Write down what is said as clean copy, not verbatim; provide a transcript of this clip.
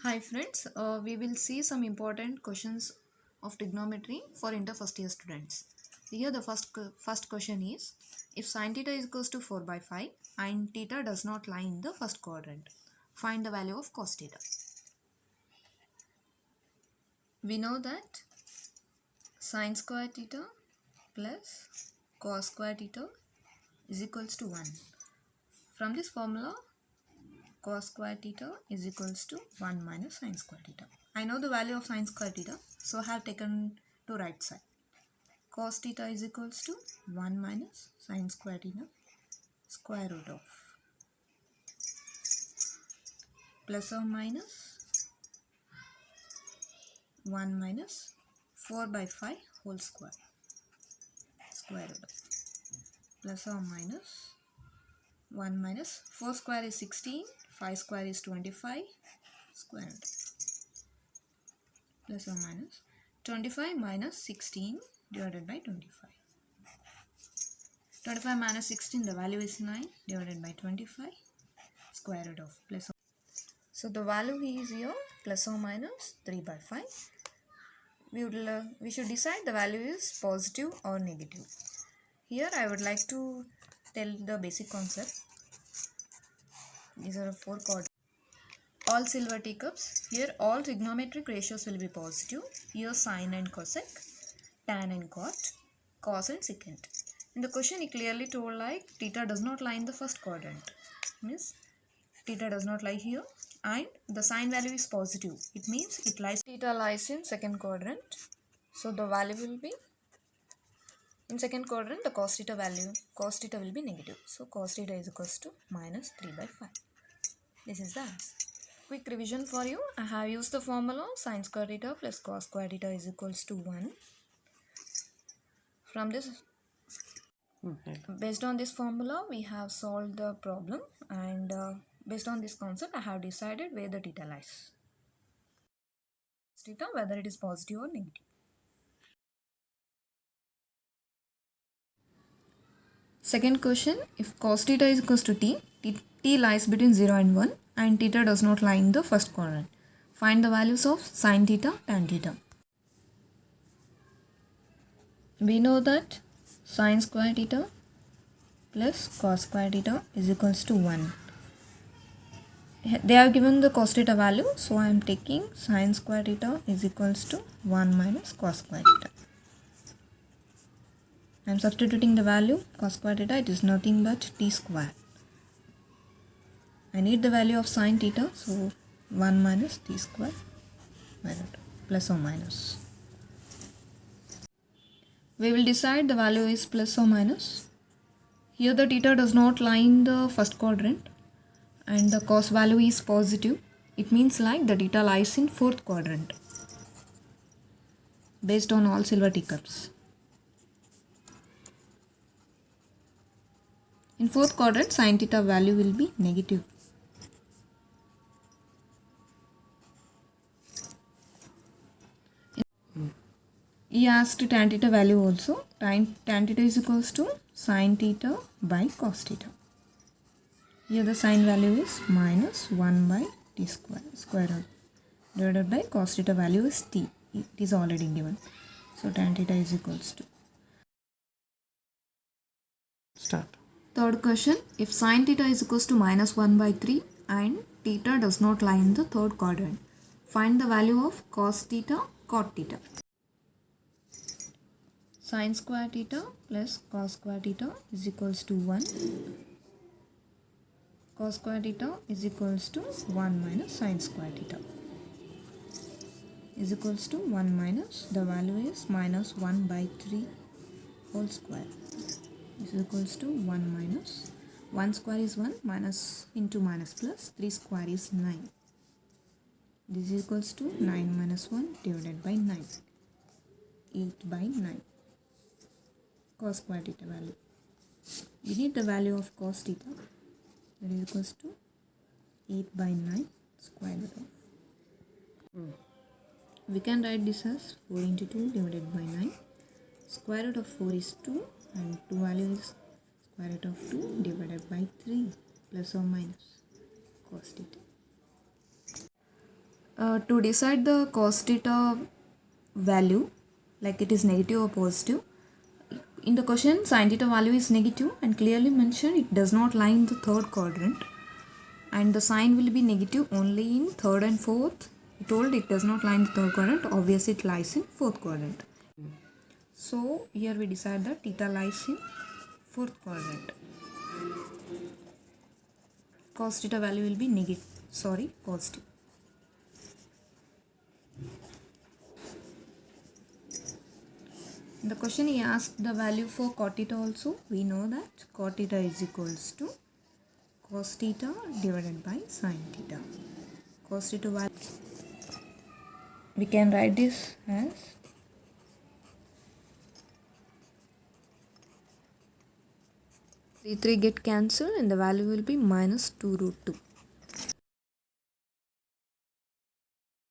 Hi friends, we will see some important questions of trigonometry for inter first year students. Here the first question is, if sin theta is equals to 4 by 5 and theta does not lie in the first quadrant, find the value of cos theta. We know that sin square theta plus cos square theta is equals to 1. From this formula, cos square theta is equals to 1 minus sin square theta. I know the value of sin square theta, so I have taken to right side. Cos theta is equals to 1 minus sin square theta square root of plus or minus 1 minus 4 by 5 whole square root of plus or minus 1 minus 4 square is 16, 5 square is 25 square root plus or minus 25 minus 16 divided by 25. 25 minus 16, the value is 9 divided by 25 square root of plus. So the value is here plus or minus 3 by 5. We should decide the value is positive or negative. Here I would like to tell the basic concept. These are 4 coordinates. All silver teacups. Here all trigonometric ratios will be positive. Here sine and cosec, tan and cot, cos and secant. In the question it clearly told like theta does not lie in the first quadrant. Means theta does not lie here and the sign value is positive. It means it lies, theta lies in second quadrant. So the value will be in second quadrant, the cos theta will be negative. So cos theta is equals to minus 3 by 5. This is the answer. Quick revision for you. I have used the formula sin square theta plus cos square theta is equals to 1. From this, based on this formula, we have solved the problem, and based on this concept, I have decided where the theta lies. Theta, whether it is positive or negative. Second question, if cos theta is equals to t lies between 0 and 1 and theta does not lie in the first quadrant. Find the values of sin theta, tan theta. We know that sin square theta plus cos square theta is equals to 1. They have given the cos theta value, so I am taking sin square theta is equals to 1 minus cos square theta. I am substituting the value cos square theta, it is nothing but t square. I need the value of sin theta, so 1 minus t square plus or minus. We will decide the value is plus or minus. Here the theta does not lie in the first quadrant and the cos value is positive. It means like the theta lies in fourth quadrant based on all silver teacups. In fourth quadrant, sin theta value will be negative. He asked tan theta value also. Tan theta is equals to sin theta by cos theta. Here the sin value is minus 1 by t square root divided by cos theta value is t. It is already given. So tan theta is equals to. Start. Third question, if sin theta is equals to minus 1 by 3 and theta does not lie in the third quadrant, find the value of cos theta, cot theta. Sin square theta plus cos square theta is equals to 1. Cos square theta is equals to 1 minus sin square theta is equals to 1 minus, the value is minus 1 by 3 whole square is equals to 1 minus 1 square is 1 minus into minus plus 3 square is 9. This is equals to 9 minus 1 divided by 9, 8 by 9 cos square theta value. We need the value of cos theta, that is equals to 8 by 9 square root of. We can write this as 4 into 2 divided by 9. Square root of 4 is 2 and 2 value is square root of 2 divided by 3 plus or minus cos theta. To decide the cos theta value, like it is negative or positive, in the question sin theta value is negative and clearly mentioned it does not lie in the third quadrant, and the sign will be negative only in third and fourth. It told it does not lie in the third quadrant, obviously it lies in fourth quadrant. So here we decide that theta lies in fourth quadrant. Cos theta value will be positive. In the question he asked the value for cot theta also. We know that cot theta is equals to cos theta divided by sin theta. Cos theta value, we can write this as 3 get cancelled and the value will be minus 2 root 2.